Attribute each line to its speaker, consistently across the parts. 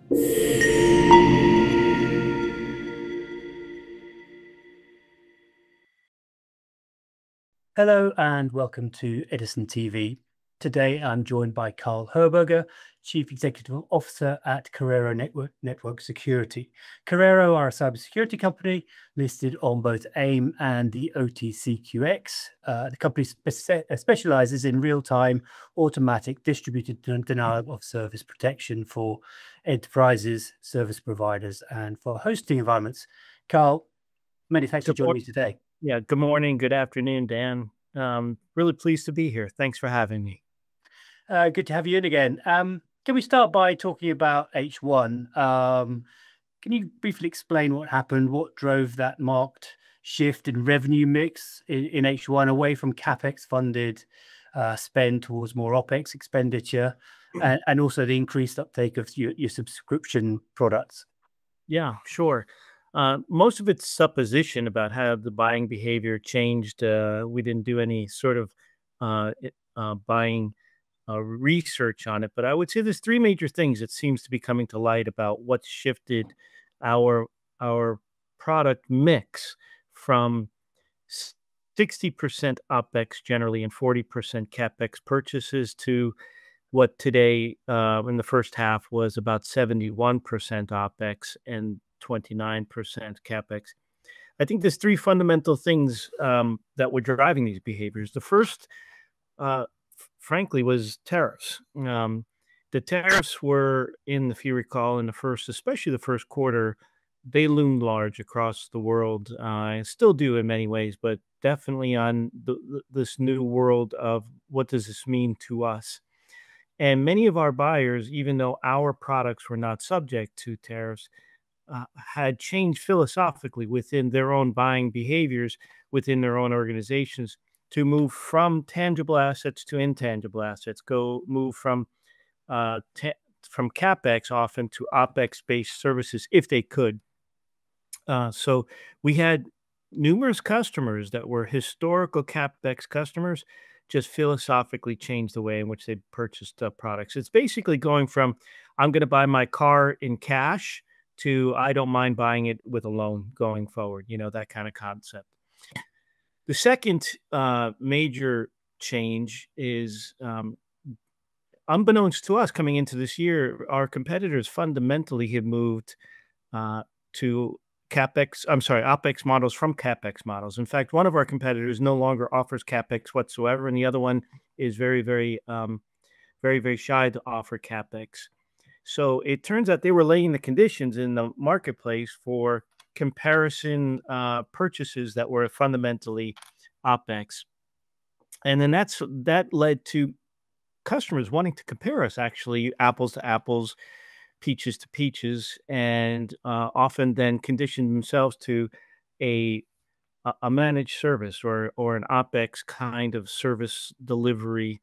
Speaker 1: Hello and welcome to Edison TV. Today I'm joined by Carl Herberger, Chief Executive Officer at Corero Network Security. Corero are a cybersecurity company listed on both AIM and the OTCQX. The company specializes in real-time automatic distributed denial of service protection for enterprises, service providers, and for hosting environments. Carl, many thanks for joining me today.
Speaker 2: Yeah, good morning, good afternoon, Dan. Really pleased to be here. Thanks for having me.
Speaker 1: Good to have you in again. Can we start by talking about H1? Can you briefly explain what happened, what drove that marked shift in revenue mix in H1 away from CapEx funded spend towards more OpEx expenditure, and also the increased uptake of your subscription products?
Speaker 2: Yeah, sure. Most of it's supposition about how the buying behavior changed. We didn't do any sort of buying research on it, but I would say there's three major things that seems to be coming to light about what shifted our product mix from 60% OpEx generally and 40% CapEx purchases to what today in the first half was about 71% OpEx and 29% CapEx. I think there's three fundamental things that were driving these behaviors. The first, frankly, was tariffs. The tariffs were if you recall, in the first, especially the first quarter, they loomed large across the world. Still do in many ways, but definitely on this new world of what does this mean to us. And many of our buyers, even though our products were not subject to tariffs, had changed philosophically within their own buying behaviors within their own organizations to move from tangible assets to intangible assets, move from CapEx often to OpEx-based services if they could. So we had numerous customers that were historical CapEx customers just philosophically change the way in which they purchased products. It's basically going from, I'm going to buy my car in cash to I don't mind buying it with a loan going forward, that kind of concept. The second major change is, unbeknownst to us coming into this year, our competitors fundamentally have moved to OpEx models from CapEx models. In fact, one of our competitors no longer offers CapEx whatsoever, and the other one is very, very, very, very shy to offer CapEx. So it turns out they were laying the conditions in the marketplace for comparison purchases that were fundamentally OpEx. And then that led to customers wanting to compare us, actually, apples to apples, peaches to peaches, and often then condition themselves to a managed service or an OpEx kind of service delivery.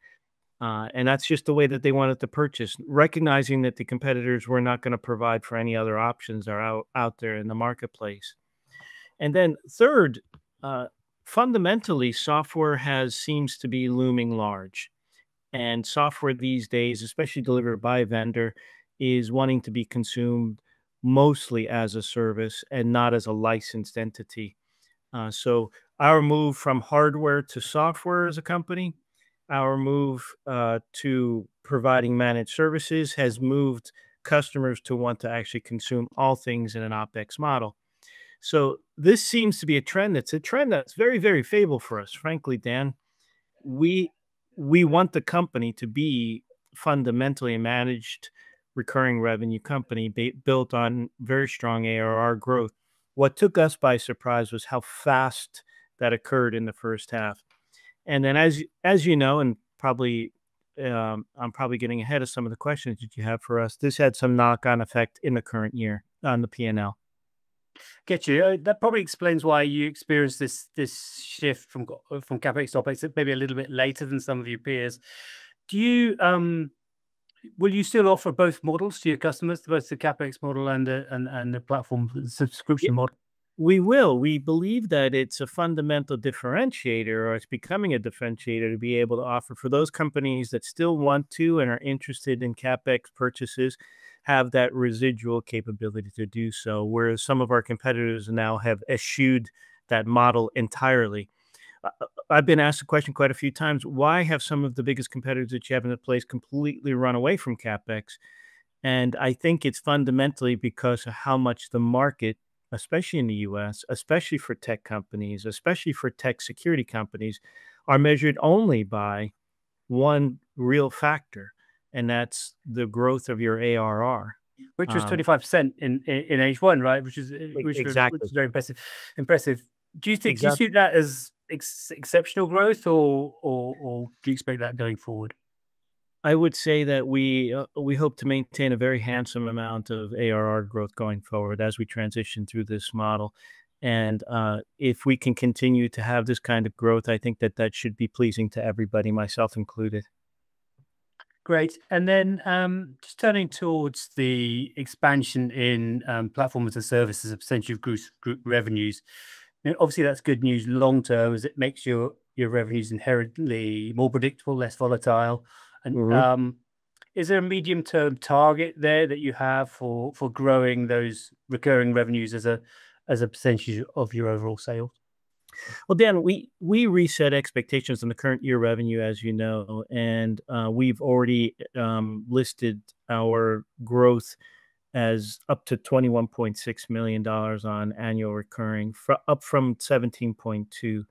Speaker 2: And that's just the way that they wanted to purchase, recognizing that the competitors were not going to provide for any other options that are out there in the marketplace. And then third, fundamentally, software seems to be looming large. And software these days, especially delivered by a vendor, is wanting to be consumed mostly as a service and not as a licensed entity. So our move from hardware to software as a company, our move to providing managed services has moved customers to want to actually consume all things in an OpEx model. So this seems to be a trend that's very, very favorable for us. Frankly, Dan, we want the company to be fundamentally a managed recurring revenue company built on very strong ARR growth. What took us by surprise was how fast that occurred in the first half. And then as you know, and probably I'm probably getting ahead of some of the questions that you have for us, this had some knock-on effect in the current year on the P&L.
Speaker 1: Get you. That probably explains why you experienced this shift from CapEx to OpEx maybe a little bit later than some of your peers. Do you will you still offer both models to your customers, both the CapEx model and the platform subscription model?
Speaker 2: We will. We believe that it's a fundamental differentiator, or it's becoming a differentiator to be able to offer for those companies that still want to and are interested in CapEx purchases, have that residual capability to do so, whereas some of our competitors now have eschewed that model entirely. I've been asked the question quite a few times, why have some of the biggest competitors that you have in the place completely run away from CapEx? And I think it's fundamentally because of how much the market, especially in the US, especially for tech companies, especially for tech security companies, are measured only by one real factor, and that's the growth of your ARR.
Speaker 1: Which was
Speaker 2: Um,
Speaker 1: 25% in H1, right? Which is
Speaker 2: exactly,
Speaker 1: very impressive. Impressive. Do you
Speaker 2: exactly.
Speaker 1: see that as exceptional growth, or do you expect that going forward?
Speaker 2: I would say that we hope to maintain a very handsome amount of ARR growth going forward as we transition through this model. And if we can continue to have this kind of growth, I think that that should be pleasing to everybody, myself included.
Speaker 1: Great. And then just turning towards the expansion in platform as a service as a percentage of group revenues. Obviously, that's good news long term, as it makes your revenues inherently more predictable, less volatile. And
Speaker 2: Mhm.
Speaker 1: is there a medium term target there that you have for growing those recurring revenues as a percentage of your overall sales?
Speaker 2: Well, Dan, we reset expectations on the current year revenue, as you know, and we've already listed our growth as up to $21.6 million on annual recurring, up from 17.2.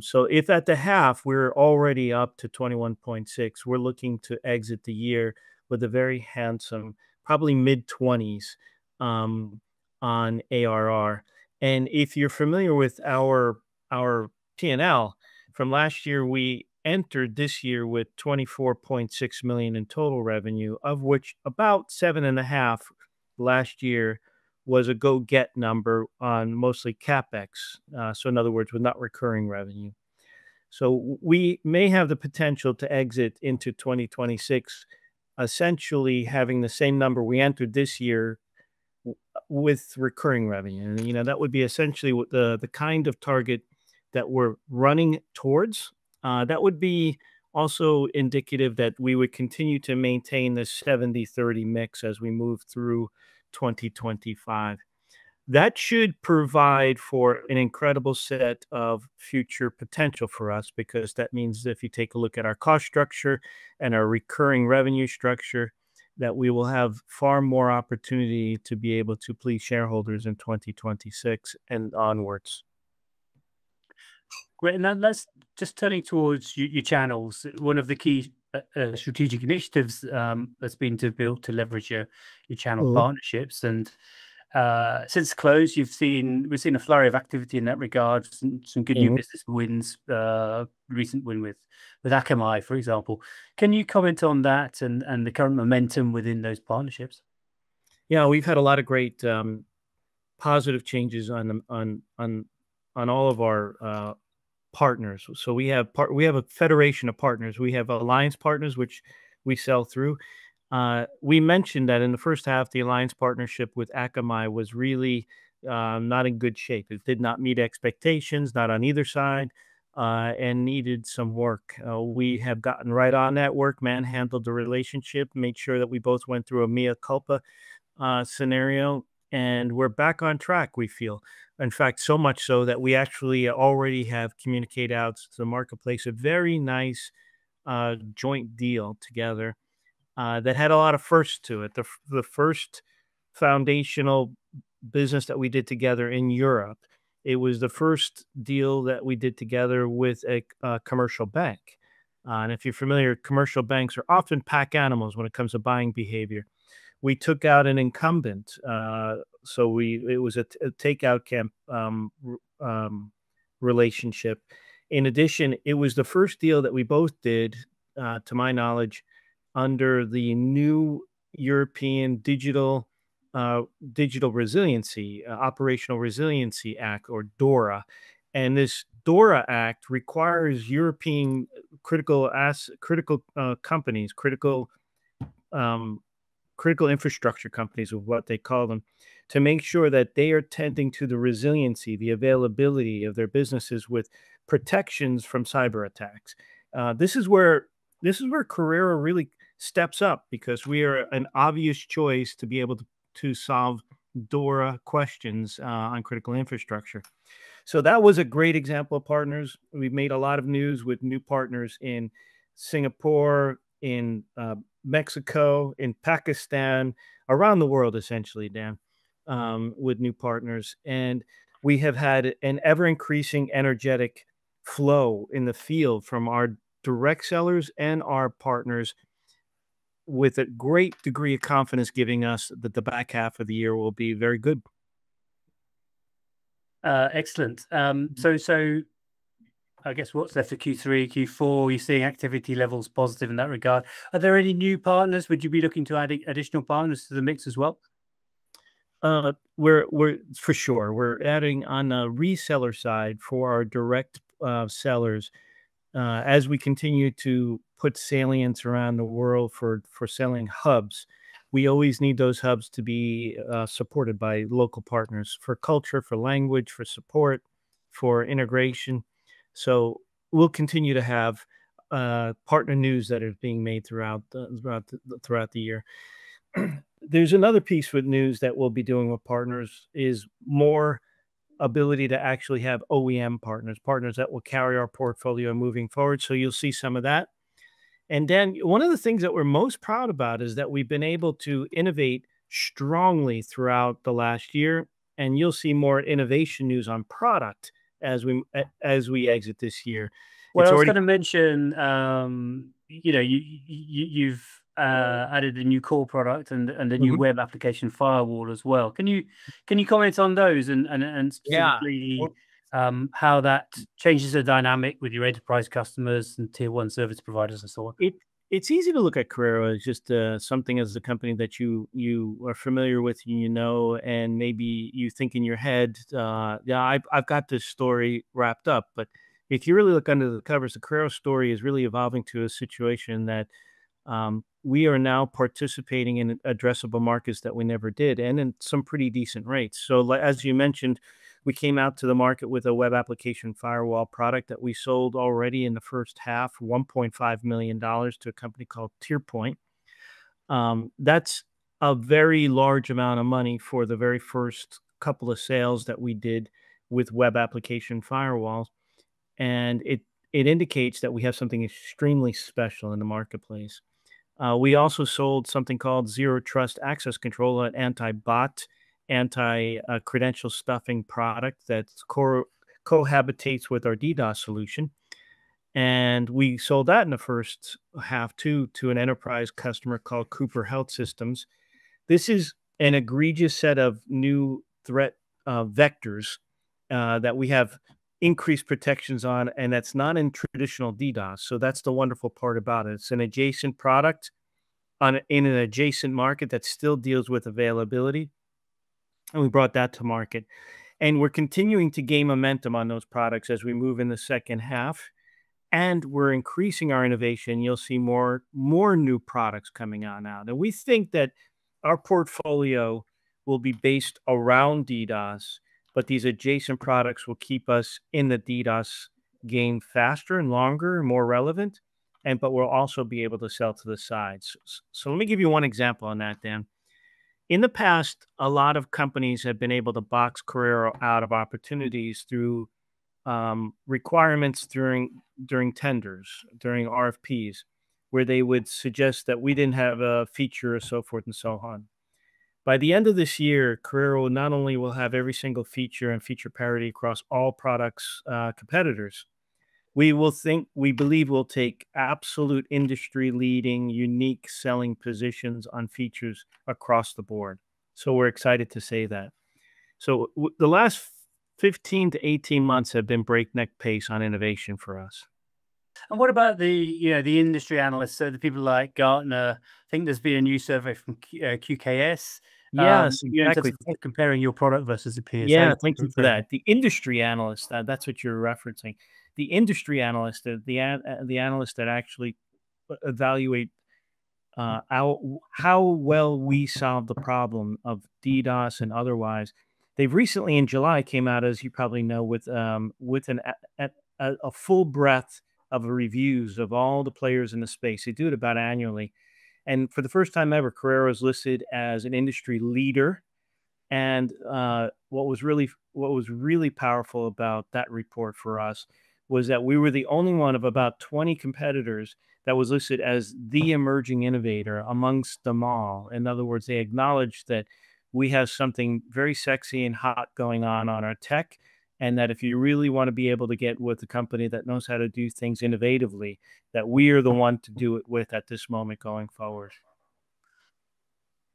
Speaker 2: So if at the half we're already up to 21.6, we're looking to exit the year with a very handsome, probably mid 20s um, on ARR. And if you're familiar with our P&L from last year, we entered this year with 24.6 million in total revenue, of which about 7.5 last year was a go get number on mostly CapEx. So, in other words, with not recurring revenue. So, we may have the potential to exit into 2026, essentially having the same number we entered this year with recurring revenue. And, that would be essentially what the kind of target that we're running towards. That would be also indicative that we would continue to maintain this 70-30 mix as we move through 2025. That should provide for an incredible set of future potential for us, because that means if you take a look at our cost structure and our recurring revenue structure, that we will have far more opportunity to be able to please shareholders in 2026 and onwards.
Speaker 1: Great. And then let's just turning towards your channels. One of the key strategic initiatives that's been to build to leverage your channel
Speaker 2: Mhm,
Speaker 1: partnerships. And since close, we've seen a flurry of activity in that regard. Some good new
Speaker 2: mhm.
Speaker 1: business wins. Recent win with Akamai, for example. Can you comment on that and the current momentum within those partnerships?
Speaker 2: Yeah, we've had a lot of great positive changes on all of our partners. So we have a federation of partners. We have alliance partners, which we sell through. We mentioned that in the first half, the alliance partnership with Akamai was really not in good shape. It did not meet expectations, not on either side, and needed some work. We have gotten right on that work, manhandled the relationship, made sure that we both went through a mea culpa scenario, and we're back on track, we feel. In fact, so much so that we actually already have communicated out to the marketplace a very nice joint deal together that had a lot of firsts to it. The first foundational business that we did together in Europe. It was the first deal that we did together with a commercial bank. And if you're familiar, commercial banks are often pack animals when it comes to buying behavior. We took out an incumbent, so it was a takeout relationship. In addition, it was the first deal that we both did, to my knowledge, under the new European Digital Resiliency, Operational Resiliency Act, or DORA. And this DORA Act requires European critical companies, um, critical infrastructure companies, of what they call them, to make sure that they are tending to the resiliency, the availability of their businesses with protections from cyber attacks. This is where Carrera really steps up because we are an obvious choice to be able to solve DORA questions on critical infrastructure. So that was a great example of partners. We've made a lot of news with new partners in Singapore, in Mexico, in Pakistan, around the world, essentially, Dan, with new partners. And we have had an ever increasing energetic flow in the field from our direct sellers and our partners, with a great degree of confidence, giving us that the back half of the year will be very good.
Speaker 1: Excellent. So I guess what's left of Q3, Q4, you're seeing activity levels positive in that regard. Are there any new partners? Would you be looking to add additional partners to the mix as well?
Speaker 2: We're for sure. We're adding on the reseller side for our direct sellers as we continue to put salience around the world for selling hubs. We always need those hubs to be supported by local partners for culture, for language, for support, for integration. So we'll continue to have partner news that is being made throughout the year. There's another piece with news that we'll be doing with partners is more ability to actually have OEM partners that will carry our portfolio moving forward. So you'll see some of that. And then one of the things that we're most proud about is that we've been able to innovate strongly throughout the last year. And you'll see more innovation news on product as we exit this year.
Speaker 1: Well, I was going to mention, you've added a new core product and a new web application firewall as well. Can you comment on those and specifically how that changes the dynamic with your enterprise customers and tier one service providers and so on?
Speaker 2: It's easy to look at Corero as just something as a company that you are familiar with, and maybe you think in your head, I've got this story wrapped up. But if you really look under the covers, the Corero story is really evolving to a situation that we are now participating in addressable markets that we never did, and in some pretty decent rates. So as you mentioned, we came out to the market with a web application firewall product that we sold already in the first half, $1.5 million to a company called TierPoint. That's a very large amount of money for the very first couple of sales that we did with web application firewalls. And it indicates that we have something extremely special in the marketplace. We also sold something called Zero Trust Access Control, an anti-bot, anti-credential stuffing product that cohabitates with our DDoS solution. And we sold that in the first half to an enterprise customer called Cooper Health Systems. This is an egregious set of new threat vectors that we have increased protections on, and that's not in traditional DDoS. So that's the wonderful part about it. It's an adjacent product in an adjacent market that still deals with availability. And we brought that to market. And we're continuing to gain momentum on those products as we move in the second half. And we're increasing our innovation. You'll see more new products coming on out. And we think that our portfolio will be based around DDoS, but these adjacent products will keep us in the DDoS game faster and longer and more relevant. But we'll also be able to sell to the sides. So let me give you one example on that, Dan. In the past, a lot of companies have been able to box Corero out of opportunities through requirements during tenders, during RFPs, where they would suggest that we didn't have a feature or so forth and so on. By the end of this year, Corero not only will have every single feature and feature parity across all products competitors, we believe we'll take absolute industry-leading, unique selling positions on features across the board. So we're excited to say that. So the last 15 to 18 months have been breakneck pace on innovation for us.
Speaker 1: And what about the industry analysts? So the people like Gartner. I think there's been a new survey from QKS.
Speaker 2: Yes, exactly.
Speaker 1: Comparing your product versus the peers.
Speaker 2: Yeah, thank you for that. The industry analyst, that's what you're referencing. The industry analyst, the analysts that actually evaluate how well we solve the problem of DDoS and otherwise. They've recently, in July, came out, as you probably know, with a full breadth of reviews of all the players in the space. They do it about annually. And for the first time ever, Corero is listed as an industry leader. And what was really powerful about that report for us was that we were the only one of about 20 competitors that was listed as the emerging innovator amongst them all. In other words, they acknowledged that we have something very sexy and hot going on our tech, and that if you really want to be able to get with a company that knows how to do things innovatively, that we are the one to do it with at this moment going forward.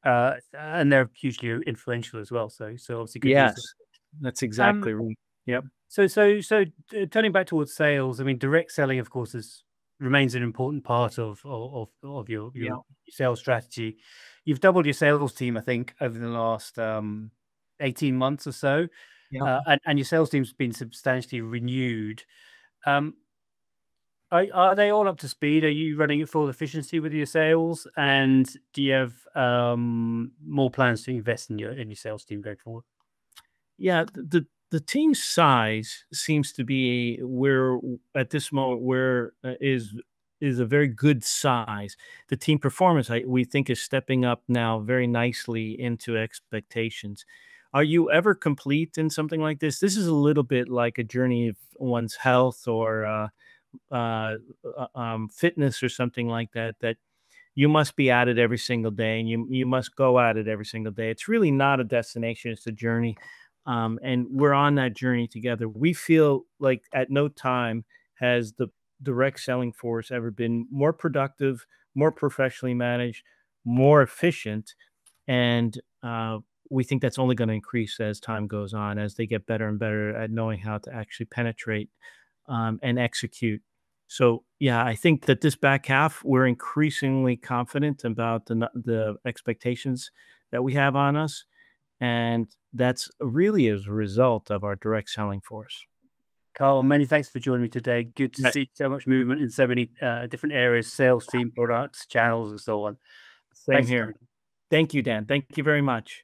Speaker 1: And they're hugely influential as well. So obviously good news.
Speaker 2: Yes, that's exactly right. Yep.
Speaker 1: So turning back towards sales, I mean, direct selling, of course, remains an important part of your sales strategy. You've doubled your sales team, I think, over the last 18 months or so, and your sales team's been substantially renewed. Are they all up to speed? Are you running at full efficiency with your sales? And do you have more plans to invest in your sales team going forward?
Speaker 2: Yeah, the team size seems to be where at this moment where is a very good size. The team performance we think is stepping up now very nicely into expectations. Are you ever complete in something like this? This is a little bit like a journey of one's health or fitness or something like that. That you must be at it every single day, and you must go at it every single day. It's really not a destination; it's a journey. And we're on that journey together. We feel like at no time has the direct selling force ever been more productive, more professionally managed, more efficient. And we think that's only going to increase as time goes on, as they get better and better at knowing how to actually penetrate and execute. So, yeah, I think that this back half, we're increasingly confident about the expectations that we have on us. And that's really as a result of our direct selling force.
Speaker 1: Carl, many thanks for joining me today. Good to see so much movement in so many different areas, sales team, products, channels, and so on.
Speaker 2: Same here. Thank you, Dan. Thank you very much.